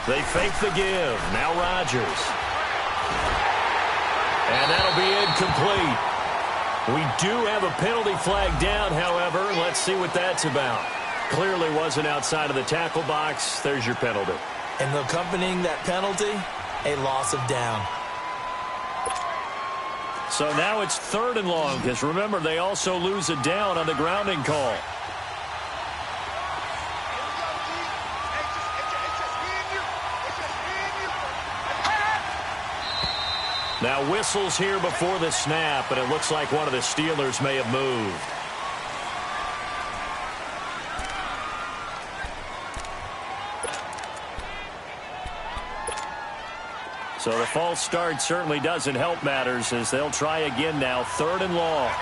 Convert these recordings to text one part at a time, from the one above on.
They fake the give. Now Rodgers. And that'll be incomplete. We do have a penalty flag down, however. Let's see what that's about. Clearly wasn't outside of the tackle box. There's your penalty. And accompanying that penalty, a loss of down. So now it's 3rd and long, because remember, they also lose a down on the grounding call. Now whistles here before the snap, but it looks like one of the Steelers may have moved. So the false start certainly doesn't help matters as they'll try again now, 3rd and long.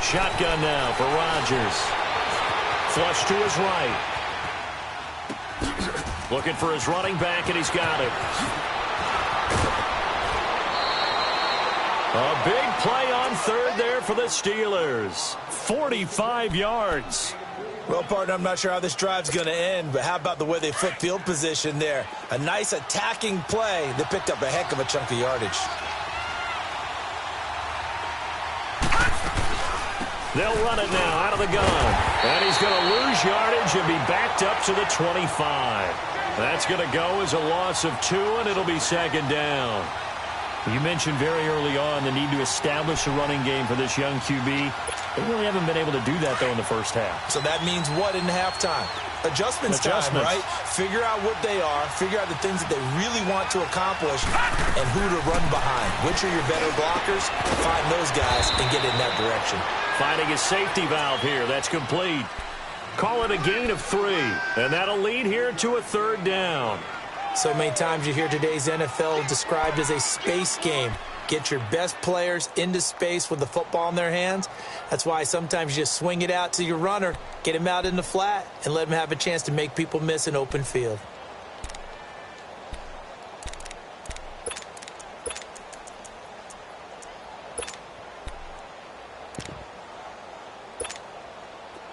Shotgun now for Rodgers. Flush to his right. Looking for his running back, and he's got it. A big play on 3rd there for the Steelers. 45 yards. Well, partner, I'm not sure how this drive's going to end, but how about the way they flip field position there? A nice attacking play that picked up a heck of a chunk of yardage. They'll run it now out of the gun. And he's going to lose yardage and be backed up to the 25. That's going to go as a loss of 2, and it'll be 2nd down. You mentioned very early on the need to establish a running game for this young QB. They really haven't been able to do that, though, in the first half. So that means what in halftime? Adjustments time, right? Figure out what they are, figure out the things that they really want to accomplish, and who to run behind. Which are your better blockers? Find those guys and get in that direction. Finding a safety valve here. That's complete. Call it a gain of 3, and that'll lead here to a 3rd down. So many times you hear today's NFL described as a space game. Get your best players into space with the football in their hands. That's why sometimes you just swing it out to your runner, get him out in the flat, and let him have a chance to make people miss an open field.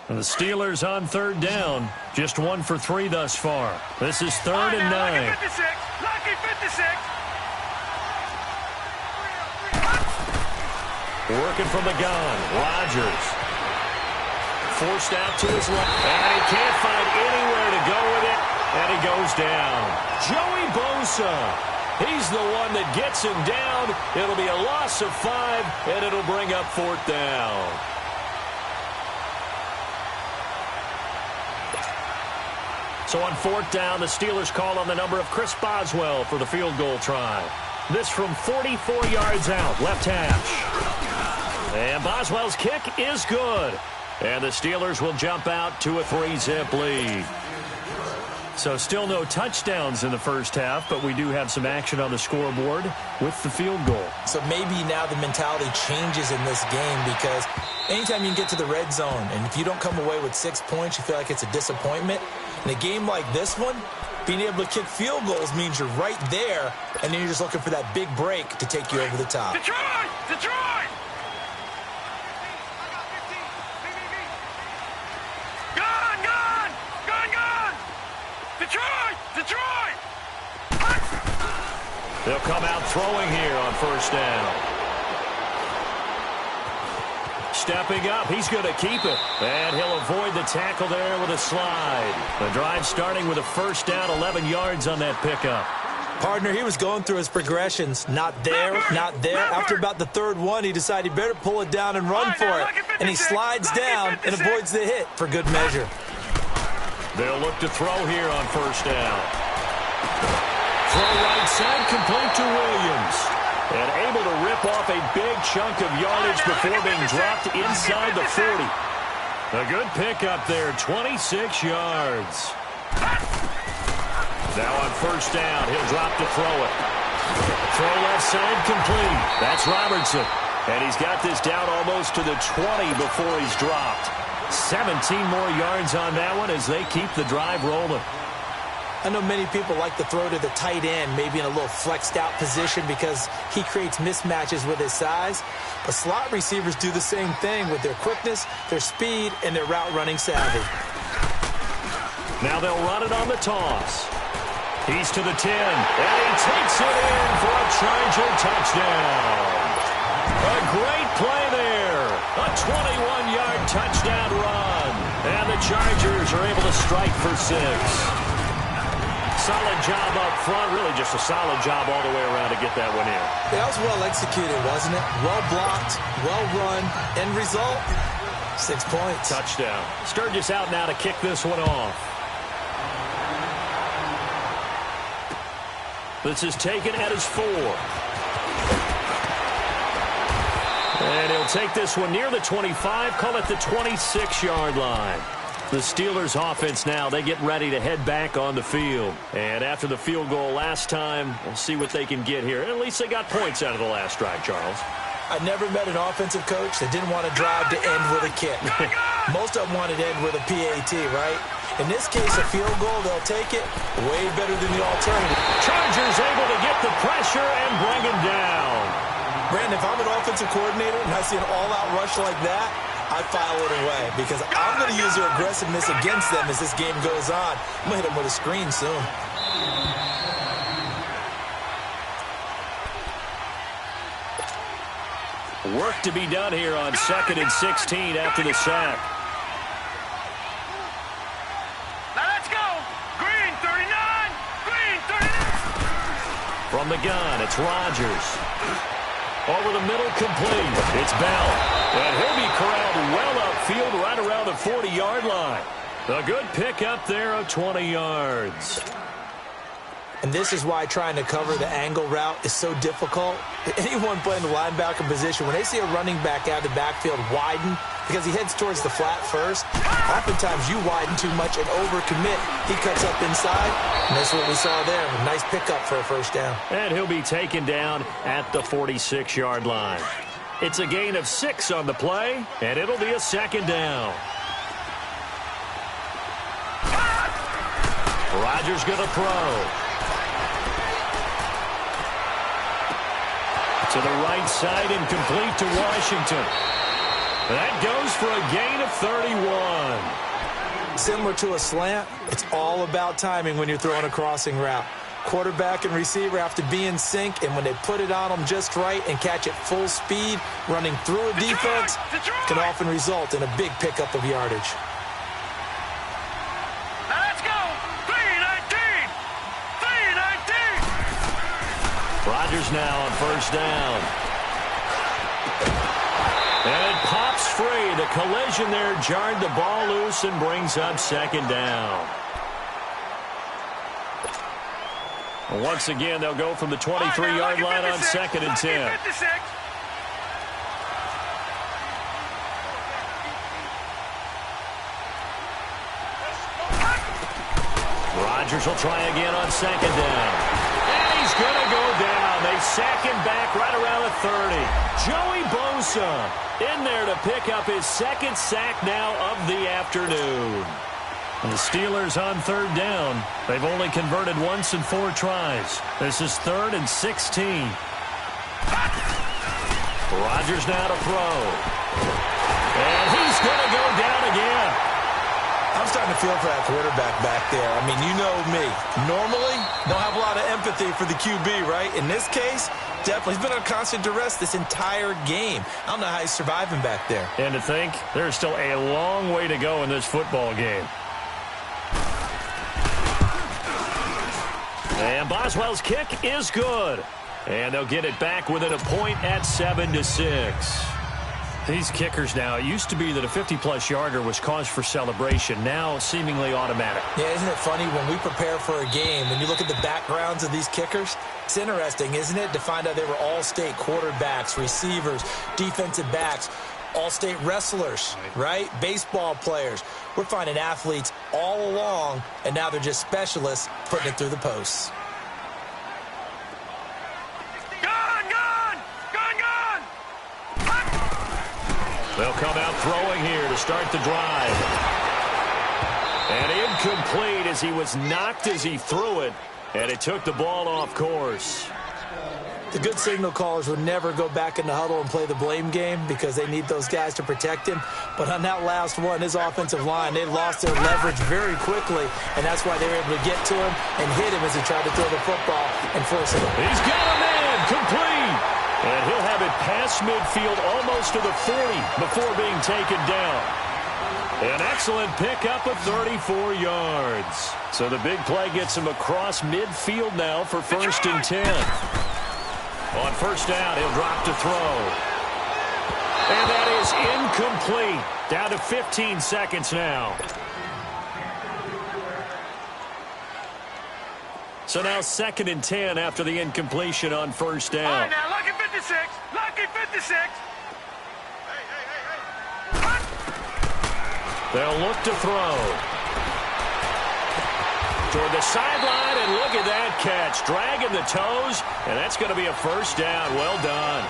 And the Steelers on 3rd down. Just 1 for 3 thus far. This is 3rd and 9. Lucky 56. Lucky 56. Working from the gun. Rodgers. Forced out to his left. And he can't find anywhere to go with it. And he goes down. Joey Bosa. He's the one that gets him down. It'll be a loss of 5, and it'll bring up 4th down. So on 4th down, the Steelers call on the number of Chris Boswell for the field goal try. This from 44 yards out, left hash. And Boswell's kick is good. And the Steelers will jump out to a 3-zip lead. So still no touchdowns in the first half, but we do have some action on the scoreboard with the field goal. So maybe now the mentality changes in this game because anytime you can get to the red zone, and if you don't come away with 6 points, you feel like it's a disappointment. In a game like this one, being able to kick field goals means you're right there, and then you're just looking for that big break to take you over the top. Detroit! Detroit! Gone! Gone! Gone! Gone! Detroit! Detroit! They'll come out throwing here on 1st down. Stepping up, he's going to keep it. And he'll avoid the tackle there with a slide. The drive starting with a 1st down, 11 yards on that pickup. Partner, he was going through his progressions. Not there, not there. After about the 3rd one, he decided he better pull it down and run for it. And he slides down and avoids the hit for good measure. They'll look to throw here on 1st down. Throw right side, complete to Williams. And able to rip off a big chunk of yardage before being dropped inside the 40. A good pickup there, 26 yards. Now on 1st down, he'll drop to throw it. Throw left side, complete. That's Robertson. And he's got this down almost to the 20 before he's dropped. 17 more yards on that one as they keep the drive rolling. I know many people like to throw to the tight end, maybe in a little flexed out position because he creates mismatches with his size. But slot receivers do the same thing with their quickness, their speed, and their route running savvy. Now they'll run it on the toss. He's to the 10, and he takes it in for a Charger touchdown. A great play there. A 21-yard touchdown run. And the Chargers are able to strike for 6. Solid job up front. Really just a solid job all the way around to get that one in. That was well executed, wasn't it? Well blocked, well run. End result, 6 points. Touchdown. Sturgis out now to kick this one off. This is taken at his 4. And he'll take this one near the 25, call it the 26-yard line. The Steelers offense now, they get ready to head back on the field. And after the field goal last time, we'll see what they can get here. At least they got points out of the last drive, Charles. I never met an offensive coach that didn't want to drive to end with a kick. Most of them wanted to end with a PAT, right? In this case, a field goal, they'll take it. Way better than the alternative. Chargers able to get the pressure and bring him down. Brandon, if I'm an offensive coordinator and I see an all-out rush like that, I file it away because I'm going to use their aggressiveness against them as this game goes on. I'm going to hit them with a screen soon. Work to be done here on 2nd and 16 after the sack. Now let's go. Green 39. Green 39. From the gun, it's Rodgers. Over the middle, complete. It's Bell. And he'll be corralled well upfield right around the 40-yard line. A good pick up there of 20 yards. And this is why trying to cover the angle route is so difficult. Anyone playing the linebacker position, when they see a running back out of the backfield widen because he heads towards the flat first, oftentimes you widen too much and overcommit. He cuts up inside, and that's what we saw there. A nice pickup for a first down. And he'll be taken down at the 46-yard line. It's a gain of 6 on the play, and it'll be a 2nd down. Rodgers going to throw. To the right side and complete to Washington. That goes for a gain of 31. Similar to a slant, it's all about timing when you're throwing a crossing route. Quarterback and receiver have to be in sync, and when they put it on them just right and catch it full speed, running through a defense can often result in a big pickup of yardage. Now let's go. 319. 319. Rodgers now on 1st down. And it pops free. The collision there jarred the ball loose and brings up 2nd down. Once again, they'll go from the 23-yard line on 2nd and 10. 56. Rodgers will try again on 2nd down. And he's going to go down. They sack him back right around the 30. Joey Bosa in there to pick up his 2nd sack now of the afternoon. And the Steelers on 3rd down. They've only converted once in 4 tries. This is 3rd and 16. Rodgers now to throw. And he's going to go down again. I'm starting to feel for that quarterback back there. I mean, you know me. Normally, don't have a lot of empathy for the QB, right? In this case, definitely. He's been under constant duress this entire game. I don't know how he's surviving back there. And to think, there's still a long way to go in this football game. And Boswell's kick is good. And they'll get it back within a point at 7-6. These kickers now, it used to be that a 50-plus yarder was cause for celebration. Now, seemingly automatic. Yeah, isn't it funny when we prepare for a game, when you look at the backgrounds of these kickers, it's interesting, isn't it, to find out they were all-state quarterbacks, receivers, defensive backs, all-state wrestlers, right? Baseball players. We're finding athletes all along, and now they're just specialists putting it through the posts. They'll come out throwing here to start the drive. And incomplete as he was knocked as he threw it, and it took the ball off course. The good signal callers would never go back in the huddle and play the blame game because they need those guys to protect him. But on that last one, his offensive line, they lost their leverage very quickly, and that's why they were able to get to him and hit him as he tried to throw the football and force it. He's got him in, complete. And he'll have it past midfield almost to the 40 before being taken down. An excellent pickup of 34 yards. So the big play gets him across midfield now for 1st and 10. On 1st down, he'll drop to throw. And that is incomplete. Down to 15 seconds now. So now 2nd and 10 after the incompletion on 1st down. All right, now, lucky 56. Lucky 56. They'll look to throw. Toward the sideline, and look at that catch. Dragging the toes, and that's going to be a 1st down. Well done.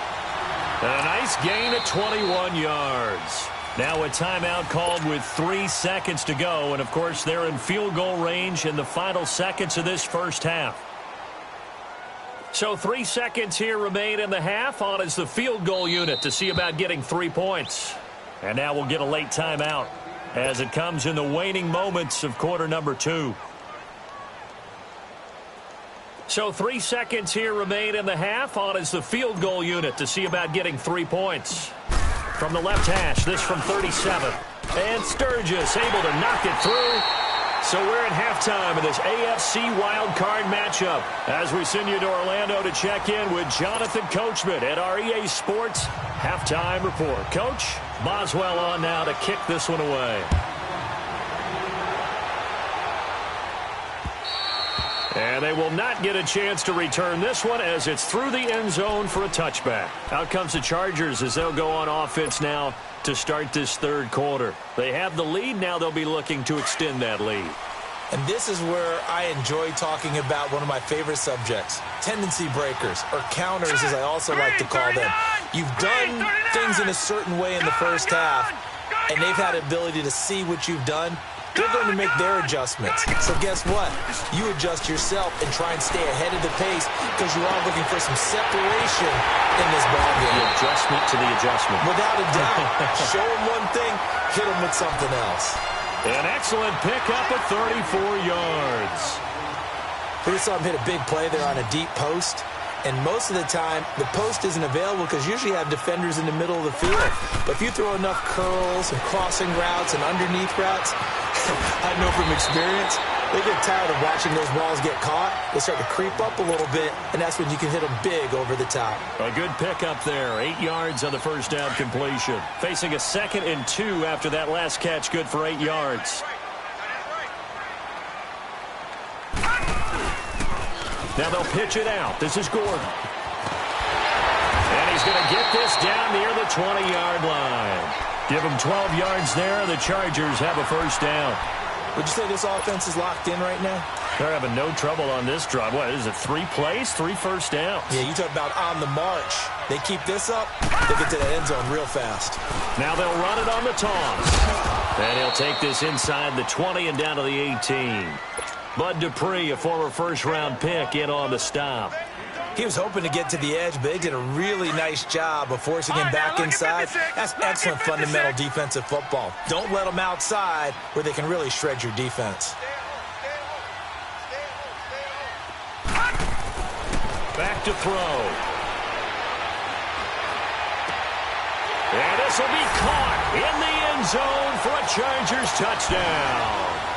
And a nice gain of 21 yards. Now a timeout called with 3 seconds to go, and, of course, they're in field goal range in the final seconds of this 1st half. So 3 seconds here remain in the half. On is the field goal unit to see about getting 3 points. And now we'll get a late timeout as it comes in the waning moments of quarter number 2. So 3 seconds here remain in the half. On is the field goal unit to see about getting 3 points. From the left hash, this from 37. And Sturgis able to knock it through. So we're at halftime of this AFC wildcard matchup as we send you to Orlando to check in with Jonathan Coachman at our EA Sports Halftime Report. Coach, Boswell on now to kick this one away. And they will not get a chance to return this one as it's through the end zone for a touchback. Out comes the Chargers as they'll go on offense now to start this 3rd quarter. They have the lead. Now they'll be looking to extend that lead. And this is where I enjoy talking about one of my favorite subjects, tendency breakers, or counters as I also like to call them. You've done things in a certain way in the 1st half, and they've had the ability to see what you've done. They're going to make their adjustments. So guess what? You adjust yourself and try and stay ahead of the pace because you are looking for some separation in this ballgame. The adjustment to the adjustment. Without a doubt. Show them one thing, hit them with something else. An excellent pickup of 34 yards. We just saw him hit a big play there on a deep post. And most of the time, the post isn't available because you usually have defenders in the middle of the field. But if you throw enough curls and crossing routes and underneath routes, I know from experience, they get tired of watching those balls get caught. They start to creep up a little bit, and that's when you can hit them big over the top. A good pickup there. 8 yards on the 1st down completion. Facing a 2nd and 2 after that last catch. Good for 8 yards. Now they'll pitch it out. This is Gordon. And he's going to get this down near the 20-yard line. Give him 12 yards there. The Chargers have a 1st down. Would you say this offense is locked in right now? They're having no trouble on this drive. What is it, 3 plays, 3 first downs? Yeah, you talk about on the march. They keep this up, they get to the end zone real fast. Now they'll run it on the toss. And he'll take this inside the 20 and down to the 18. Bud Dupree, a former first-round pick, in on the stop. He was hoping to get to the edge, but they did a really nice job of forcing him back inside. That's excellent fundamental defensive football. Don't let them outside where they can really shred your defense. Back to throw. And this will be caught in the end zone for a Chargers touchdown.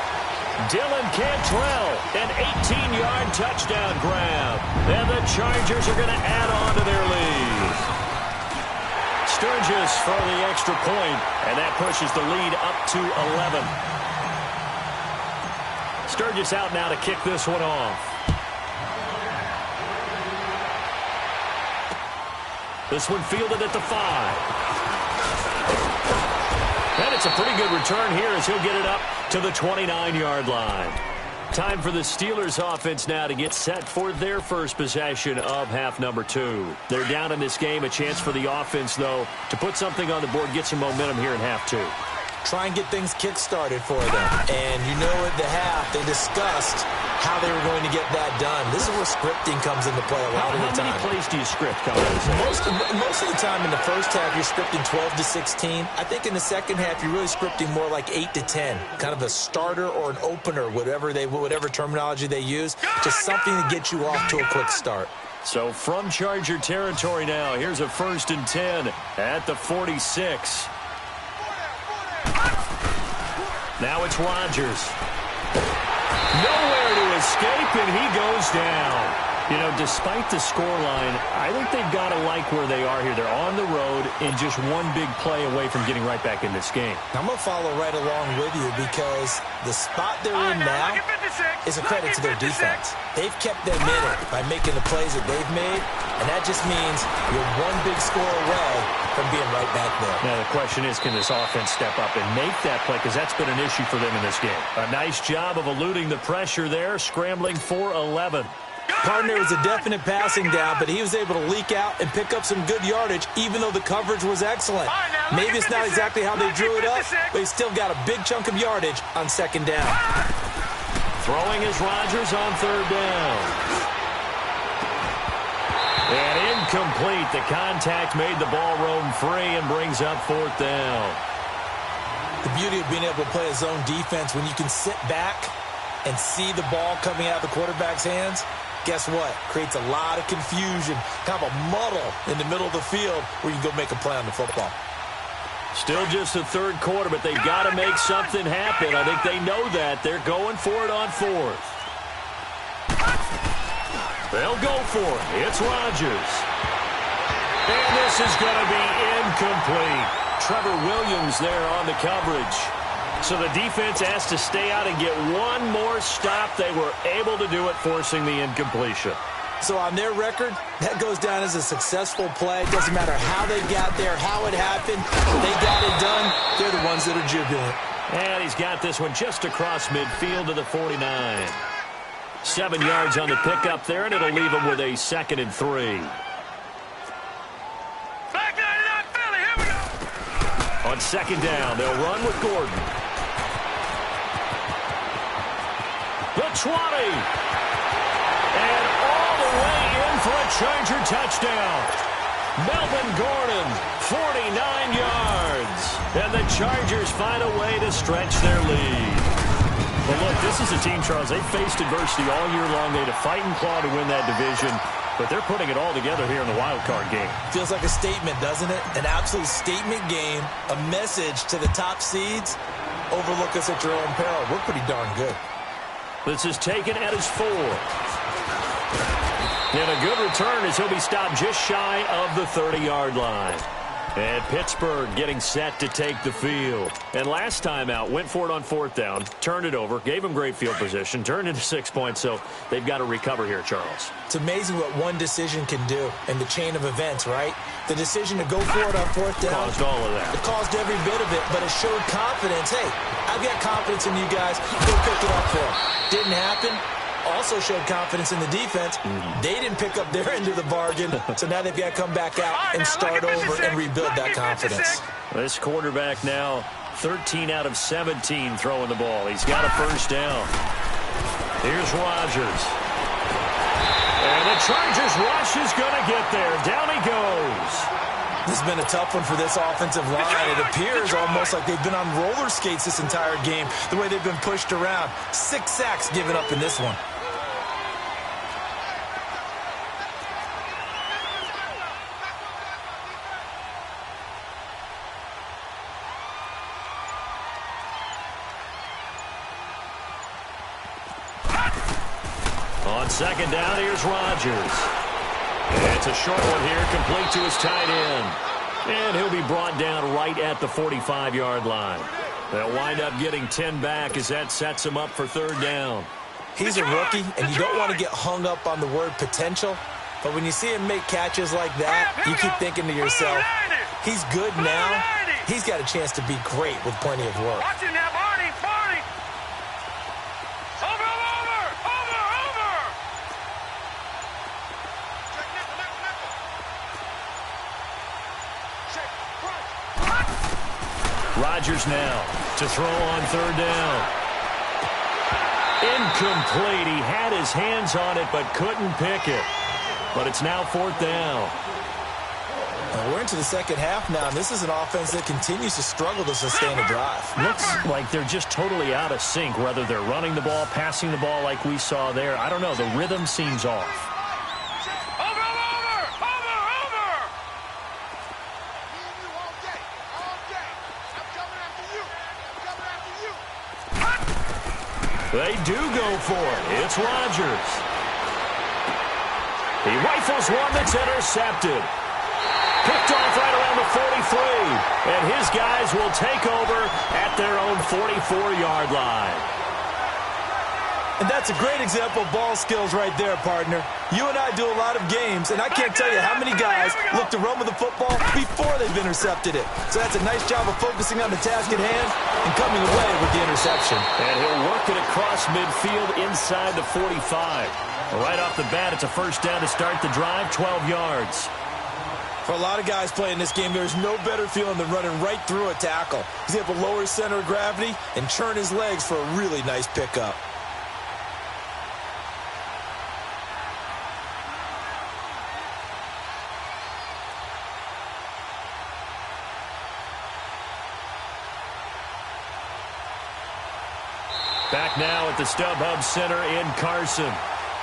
Dylan Cantrell, an 18-yard touchdown grab. And the Chargers are going to add on to their lead. Sturgis for the extra point, and that pushes the lead up to 11. Sturgis out now to kick this one off. This one fielded at the 5. And it's a pretty good return here as he'll get it up to the 29-yard line. Time for the Steelers offense now to get set for their first possession of half number 2. They're down in this game. A chance for the offense, though, to put something on the board, get some momentum here in half 2. try and get things kick-started for them. And you know at the half, they discussed how they were going to get that done. This is where scripting comes into play a lot of the time. How many plays do you script coming out of this? Most of the time in the first half, you're scripting 12 to 16. I think in the second half, you're really scripting more like 8 to 10. Kind of a starter or an opener, whatever terminology they use. Just something to get you off to a quick start. So from Charger territory now, here's a 1st and 10 at the 46. Now it's Rodgers. Nowhere to escape, and he goes down. You know, despite the scoreline, I think they've got to like where they are here. They're on the road and just one big play away from getting right back in this game. I'm going to follow right along with you because the spot they're in now is a credit to their defense. They've kept them in it by making the plays that they've made, and that just means you're one big score away from being right back there. Now, the question is, can this offense step up and make that play? Because that's been an issue for them in this game. A nice job of eluding the pressure there, scrambling for 11. Partner was a definite passing down, but he was able to leak out and pick up some good yardage, even though the coverage was excellent. Maybe it's not exactly how they drew it up, but he still got a big chunk of yardage on 2nd down. Throwing is Rodgers on 3rd down. And incomplete. The contact made the ball roam free and brings up 4th down. The beauty of being able to play a zone defense when you can sit back and see the ball coming out of the quarterback's hands, guess what? Creates a lot of confusion, kind of a muddle in the middle of the field where you can go make a play on the football. Still just the 3rd quarter, but they've got to make something happen. I think they know that. They're going for it on 4th. They'll go for it. It's Rodgers. And this is going to be incomplete. Trevor Williams there on the coverage. So the defense has to stay out and get one more stop. They were able to do it, forcing the incompletion. So on their record, that goes down as a successful play. It doesn't matter how they got there, how it happened. They got it done. They're the ones that are jubilant. And he's got this one just across midfield to the 49. 7 yards on the pickup there, and it'll leave him with a 2nd and 3. On 2nd down, they'll run with Gordon. The 20. And all the way in for a Charger touchdown. Melvin Gordon, 49 yards. And the Chargers find a way to stretch their lead. Well, look, this is a team, Charles, they faced adversity all year long. They had to fight and claw to win that division. But they're putting it all together here in the wild card game. Feels like a statement, doesn't it? An absolute statement game, a message to the top seeds. Overlook us at your own peril. We're pretty darn good. This is taken at his 4. And a good return as he'll be stopped just shy of the 30-yard line. And Pittsburgh getting set to take the field. And last time out, went for it on 4th down, turned it over, gave him great field position, turned into 6 points, so they've got to recover here, Charles. It's amazing what one decision can do in the chain of events, right? The decision to go for it on 4th down. Caused all of that. It caused every bit of it, but it showed confidence. Hey, I've got confidence in you guys. Go pick it up for them. Didn't happen. Also showed confidence in the defense. They didn't pick up their end of the bargain, so now they've got to come back out and start over and rebuild that confidence. This quarterback now 13 out of 17 throwing the ball. He's got a 1st down. Here's Rodgers. And the Chargers rush is going to get there. Down he goes. This has been a tough one for this offensive line. It appears almost like they've been on roller skates this entire game, the way they've been pushed around. 6 sacks given up in this one. On 2nd down, here's Rodgers. It's a short one here, complete to his tight end. And he'll be brought down right at the 45-yard line. They'll wind up getting 10 back as that sets him up for 3rd down. He's a rookie, and you don't want to get hung up on the word potential. But when you see him make catches like that, you keep thinking to yourself, he's good now. He's got a chance to be great with plenty of work. Watch it now, Barney, Barney. Over. Rodgers now to throw on third down. Incomplete. He had his hands on it but couldn't pick it. But it's now fourth down. We're into the second half now, and this is an offense that continues to struggle to sustain a drive. Looks like they're just totally out of sync, whether they're running the ball, passing the ball like we saw there. I don't know. The rhythm seems off. They do go for it. It's Rodgers. He rifles one that's intercepted. Picked off right around the 43. And his guys will take over at their own 44-yard line. And that's a great example of ball skills right there, partner. You and I do a lot of games, and I can't tell you how many guys look to run with the football before they've intercepted it. So that's a nice job of focusing on the task at hand and coming away with the interception. And he'll work it across midfield inside the 45. Right off the bat, it's a first down to start the drive, 12 yards. For a lot of guys playing this game, there's no better feeling than running right through a tackle. He's able to lower his center of gravity and churn his legs for a really nice pickup. Back now at the StubHub Center in Carson.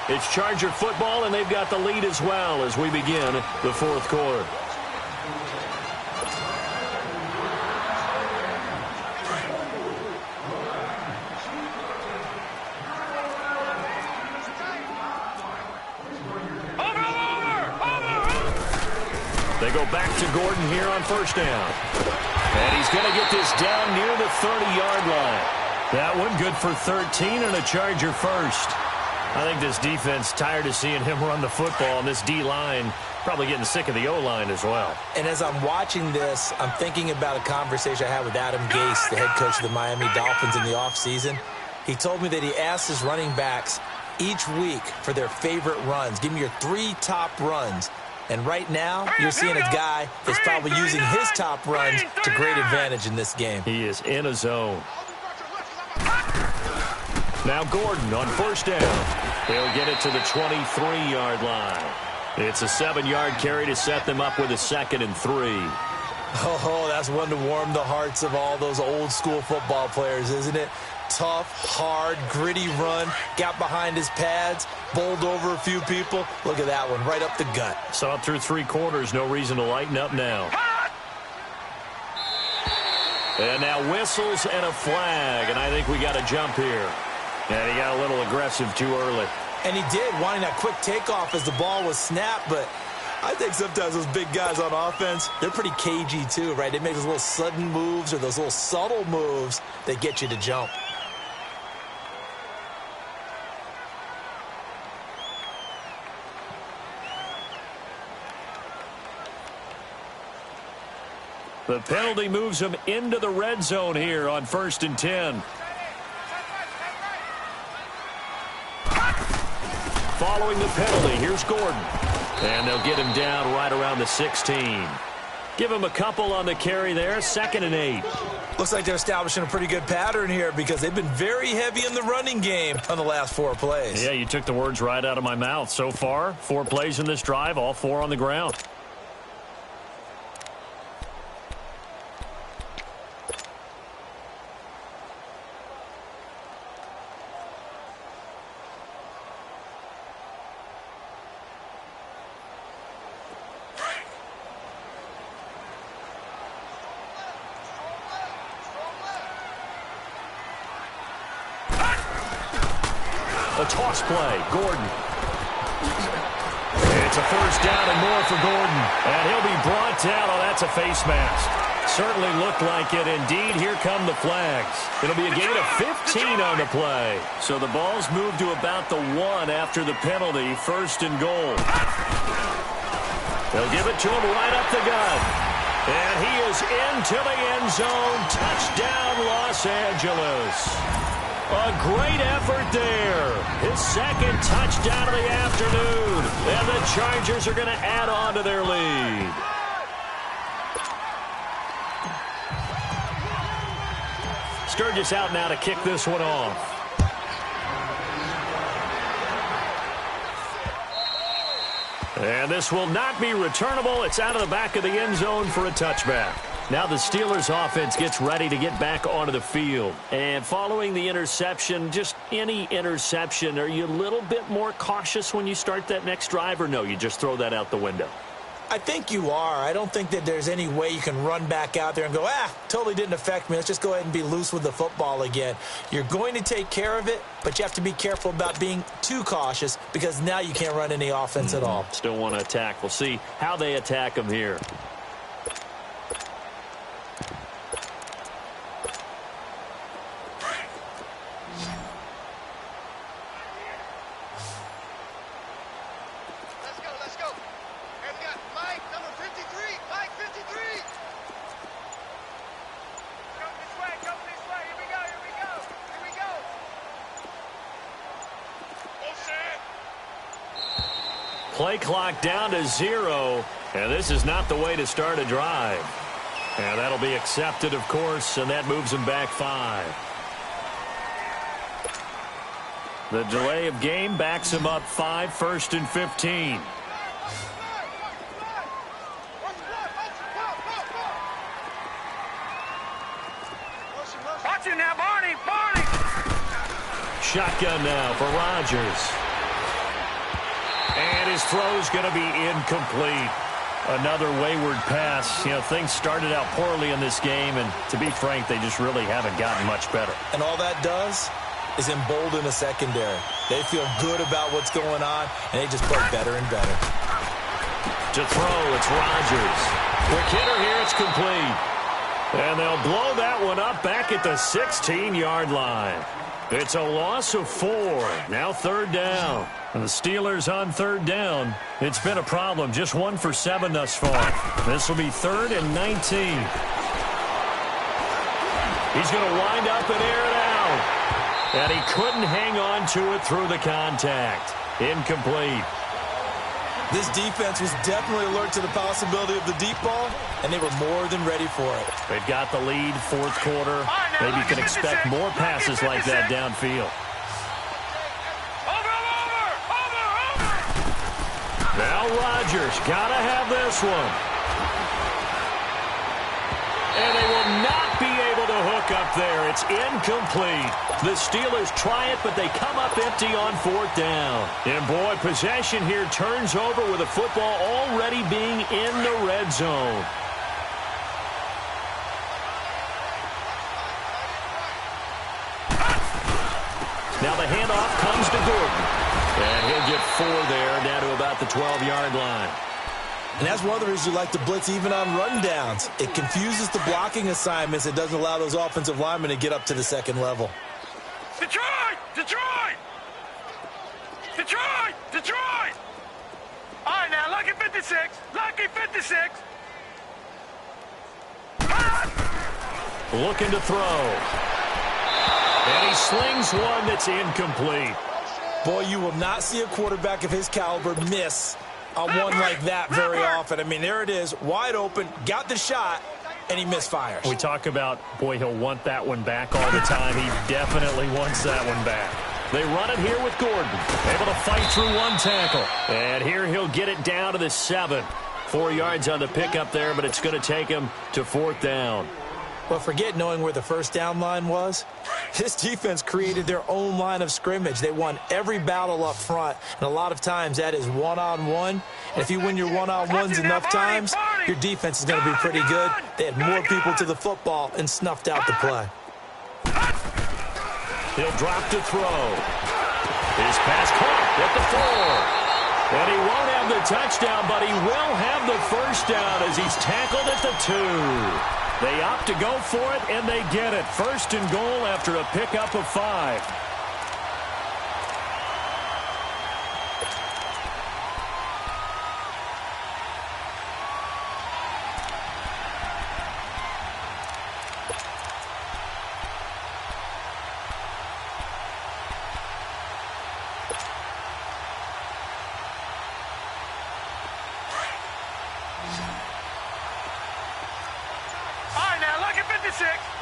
It's Charger football, and they've got the lead as well as we begin the fourth quarter. They go back to Gordon here on first down. And he's going to get this down near the 30-yard line. That one good for 13 and a Charger first. I think this defense tired of seeing him run the football, and this D-line probably getting sick of the O-line as well. And as I'm watching this, I'm thinking about a conversation I had with Adam Gase, the head coach of the Miami Dolphins in the offseason. He told me that he asked his running backs each week for their favorite runs. Give me your 3 top runs. And right now, you're seeing a guy that's probably using his top runs to great advantage in this game. He is in a zone. Now Gordon on first down. He'll get it to the 23-yard line. It's a 7-yard carry to set them up with a 2nd and 3. Oh, that's one to warm the hearts of all those old-school football players, isn't it? Tough, hard, gritty run. Got behind his pads, bowled over a few people. Look at that one, right up the gut. Saw it through 3 quarters. No reason to lighten up now. And now whistles and a flag, and I think we got a jump here. And he got a little aggressive too early. And he did, wanting that quick takeoff as the ball was snapped, but I think sometimes those big guys on offense, they're pretty cagey too, right? They make those little sudden moves or those little subtle moves that get you to jump. The penalty moves him into the red zone here on 1st and 10. Following the penalty, here's Gordon. And they'll get him down right around the 16. Give him a couple on the carry there, 2nd and 8. Looks like they're establishing a pretty good pattern here because they've been very heavy in the running game on the last 4 plays. Yeah, you took the words right out of my mouth. So far, 4 plays in this drive, all 4 on the ground. A toss play, Gordon. It's a first down and more for Gordon. And he'll be brought down. Oh, that's a face mask. Certainly looked like it. Indeed, here come the flags. It'll be a gain of 15 on the play. So the ball's moved to about the 1 after the penalty. 1st and goal. They'll give it to him right up the gut. And he is into the end zone. Touchdown, Los Angeles. A great effort there. His 2nd touchdown of the afternoon. And the Chargers are going to add on to their lead. Sturgis out now to kick this one off. And this will not be returnable. It's out of the back of the end zone for a touchback. Now the Steelers offense gets ready to get back onto the field. And following the interception, just any interception, are you a little bit more cautious when you start that next drive, or no, you just throw that out the window? I think you are. I don't think that there's any way you can run back out there and go, totally didn't affect me. Let's just go ahead and be loose with the football again. You're going to take care of it, but you have to be careful about being too cautious because now you can't run any offense at all. Still want to attack. We'll see how they attack them here. Play clock down to 0, and this is not the way to start a drive. And that'll be accepted, of course, and that moves them back 5. The delay of game backs them up 5, 1st and 15. Watch it now, Barney, Barney! Shotgun now for Rodgers. And his throw's going to be incomplete. Another wayward pass. You know, things started out poorly in this game, and to be frank, they just really haven't gotten much better. And all that does is embolden the secondary. They feel good about what's going on, and they just play better and better. To throw, it's Rodgers. Quick hitter here, it's complete. And they'll blow that one up back at the 16-yard line. It's a loss of 4. Now 3rd down. And the Steelers on 3rd down. It's been a problem. Just 1 for 7 thus far. This will be 3rd and 19. He's going to wind up and air it out. And he couldn't hang on to it through the contact. Incomplete. This defense was definitely alert to the possibility of the deep ball, and they were more than ready for it. They've got the lead, 4th quarter. Maybe you can expect more passes like that downfield. Now Rodgers got to have this one. And they will not be able to hook up there. It's incomplete. The Steelers try it, but they come up empty on 4th down. And boy, possession here turns over with the football already being in the red zone. Now the handoff comes to Gordon. And he'll get 4 there, down to about the 12-yard line. And that's one of the reasons you like to blitz even on rundowns. It confuses the blocking assignments. It doesn't allow those offensive linemen to get up to the second level. Detroit! Detroit! Detroit! Detroit! All right, now, lucky 56. Lucky 56. Looking to throw. And he slings one that's incomplete. Boy, you will not see a quarterback of his caliber miss on one like that very often. I mean, there it is, wide open, got the shot, and he misfires. We talk about, boy, he'll want that one back all the time. He definitely wants that one back. They run it here with Gordon, able to fight through one tackle. And here he'll get it down to the 7. 4 yards on the pickup there, but it's going to take him to 4th down. Well, forget knowing where the first down line was. This defense created their own line of scrimmage. They won every battle up front, and a lot of times that is one-on-one. And if you win your one-on-ones enough times, your defense is going to be pretty good. They had more people to the football and snuffed out the play. He'll drop to throw. His pass caught at the 4. And he won't have the touchdown, but he will have the first down as he's tackled at the 2. They opt to go for it, and they get it. 1st and goal after a pickup of 5.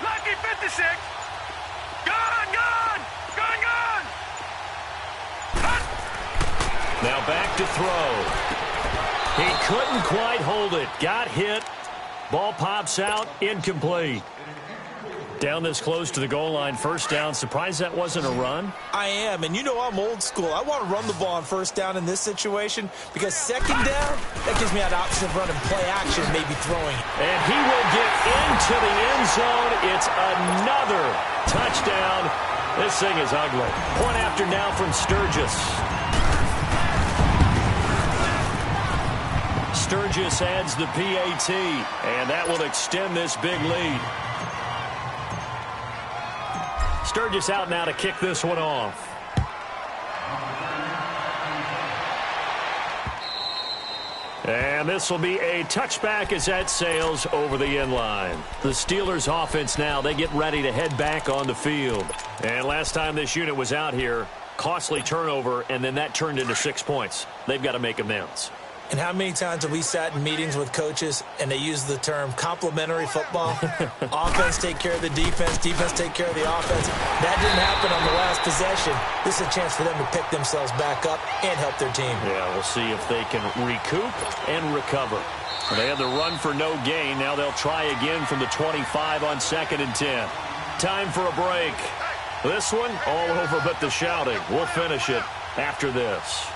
Lucky 56. Now back to throw. He couldn't quite hold it. Got hit. Ball pops out. Incomplete. Down this close to the goal line, first down. Surprised that wasn't a run? I am, and you know I'm old school. I want to run the ball on first down in this situation because second down, that gives me that option of running play action, maybe throwing. And he will get into the end zone. It's another touchdown. This thing is ugly. Point after now from Sturgis. Sturgis adds the PAT, and that will extend this big lead. Sturgis out now to kick this one off. And this will be a touchback as that sails over the end line. The Steelers offense now, they get ready to head back on the field. And last time this unit was out here, costly turnover, and then that turned into 6 points. They've got to make amends. And how many times have we sat in meetings with coaches and they use the term complementary football? Offense take care of the defense, defense take care of the offense. That didn't happen on the last possession. This is a chance for them to pick themselves back up and help their team. Yeah, we'll see if they can recoup and recover. They had the run for no gain. Now they'll try again from the 25 on 2nd and 10. Time for a break. This one, all over but the shouting. We'll finish it after this.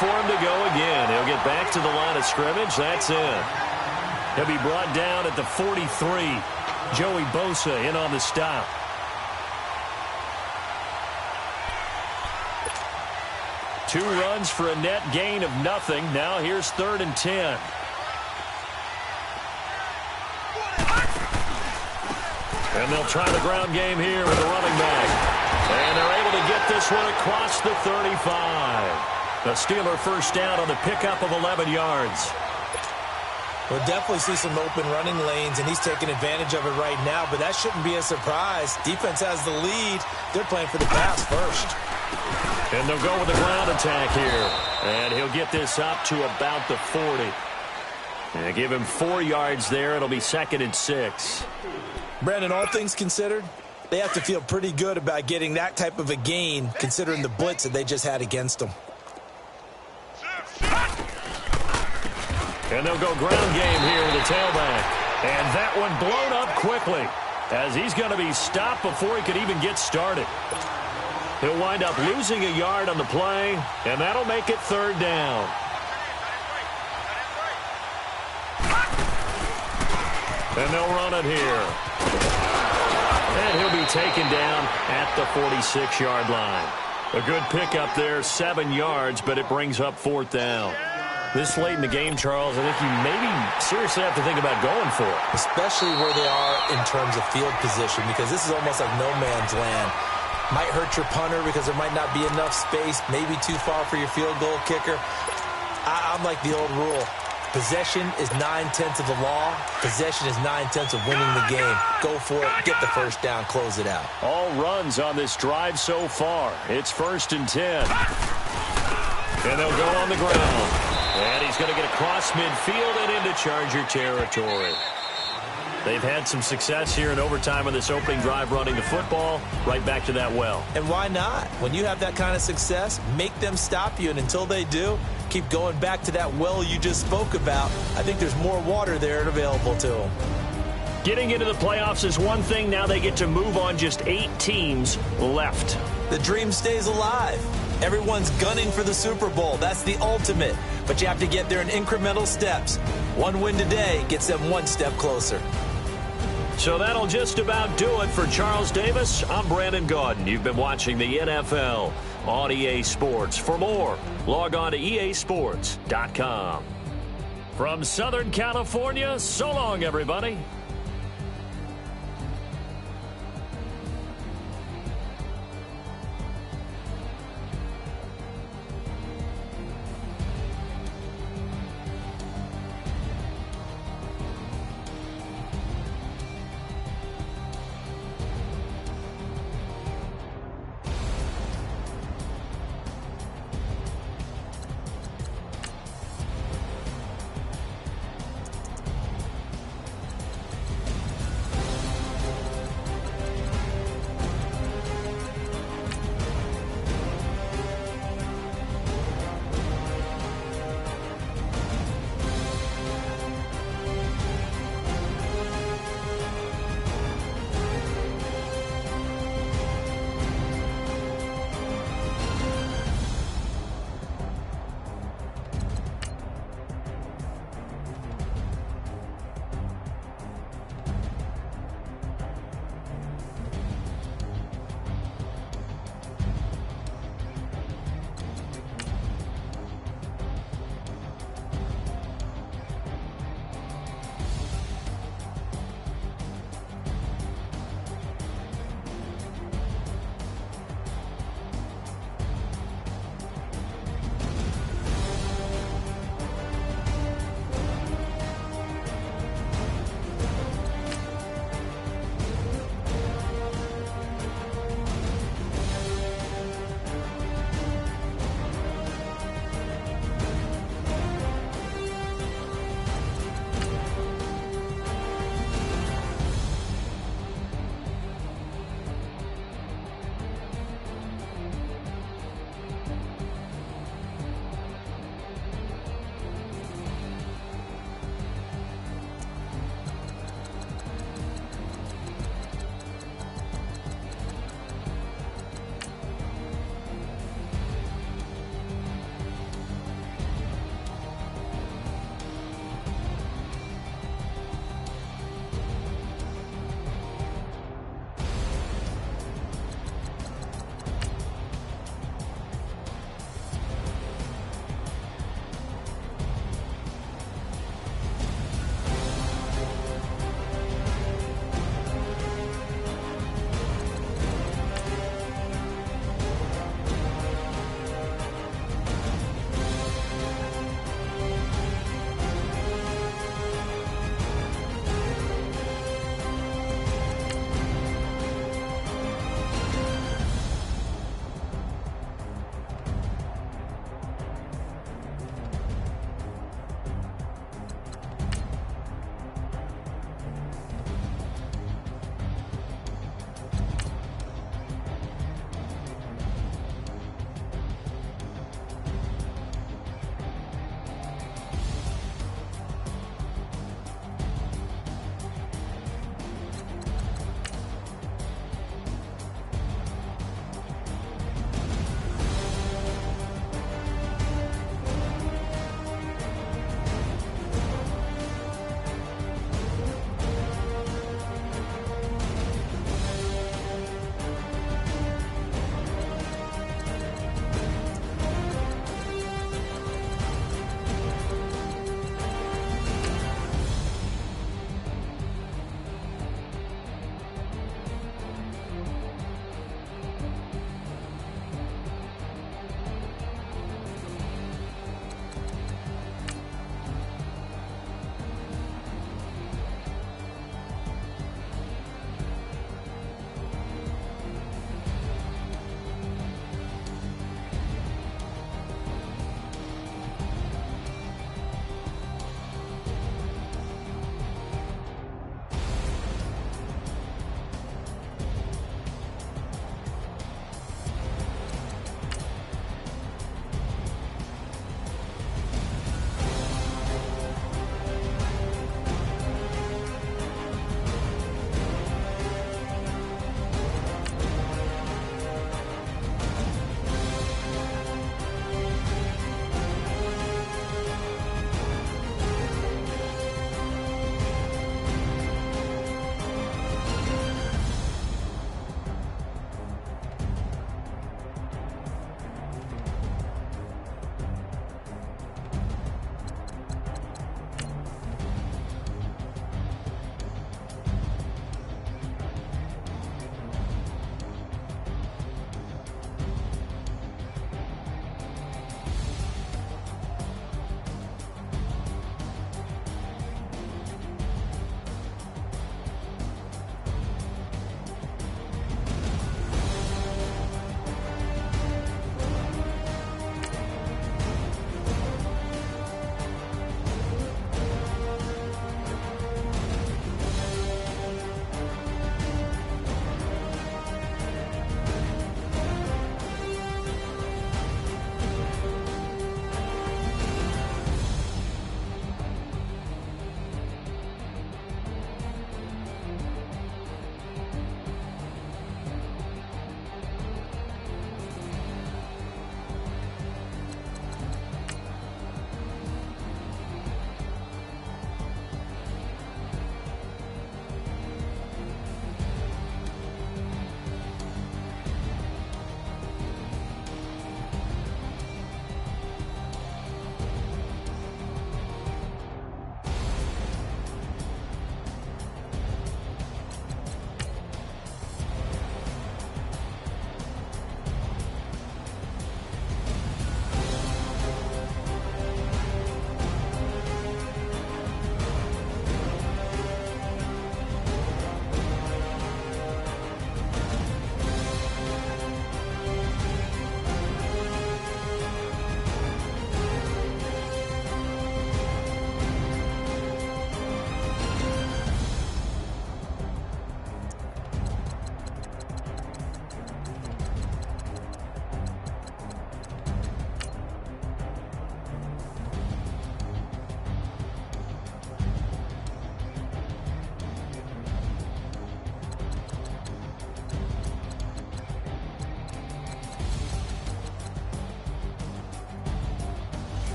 For him to go again. He'll get back to the line of scrimmage. That's it. He'll be brought down at the 43. Joey Bosa in on the stop. Two runs for a net gain of nothing. Now here's 3rd and 10. And they'll try the ground game here with the running back. And they're able to get this one across the 35. The Steeler first down on the pickup of 11 yards. We'll definitely see some open running lanes, and he's taking advantage of it right now, but that shouldn't be a surprise. Defense has the lead. They're playing for the pass first. And they'll go with the ground attack here. And he'll get this up to about the 40. And give him 4 yards there. It'll be 2nd and 6. Brandon, all things considered, they have to feel pretty good about getting that type of a gain, considering the blitz that they just had against them. And they'll go ground game here with the tailback. And that one blown up quickly as he's going to be stopped before he could even get started. He'll wind up losing a yard on the play, and that'll make it 3rd down. And they'll run it here. And he'll be taken down at the 46-yard line. A good pickup there, 7 yards, but it brings up 4th down. This late in the game, Charles, I think you maybe seriously have to think about going for it. Especially where they are in terms of field position, because this is almost like no man's land. Might hurt your punter because there might not be enough space, maybe too far for your field goal kicker. I'm like the old rule. Possession is 9/10 of the law. Possession is 9/10 of winning the game. Go for it, get the first down, close it out. All runs on this drive so far. It's 1st and 10. And they'll go on the ground. And he's going to get across midfield and into Charger territory. They've had some success here in overtime on this opening drive running the football. Right back to that well. And why not? When you have that kind of success, make them stop you. And until they do, keep going back to that well you just spoke about. I think there's more water there and available to them. Getting into the playoffs is one thing. Now they get to move on. Just 8 teams left. The dream stays alive. Everyone's gunning for the Super Bowl. That's the ultimate. But you have to get there in incremental steps. One win today gets them 1 step closer. So that'll just about do it for Charles Davis. I'm Brandon Gaudin. You've been watching the NFL on EA Sports. For more, log on to easports.com. From Southern California, so long, everybody.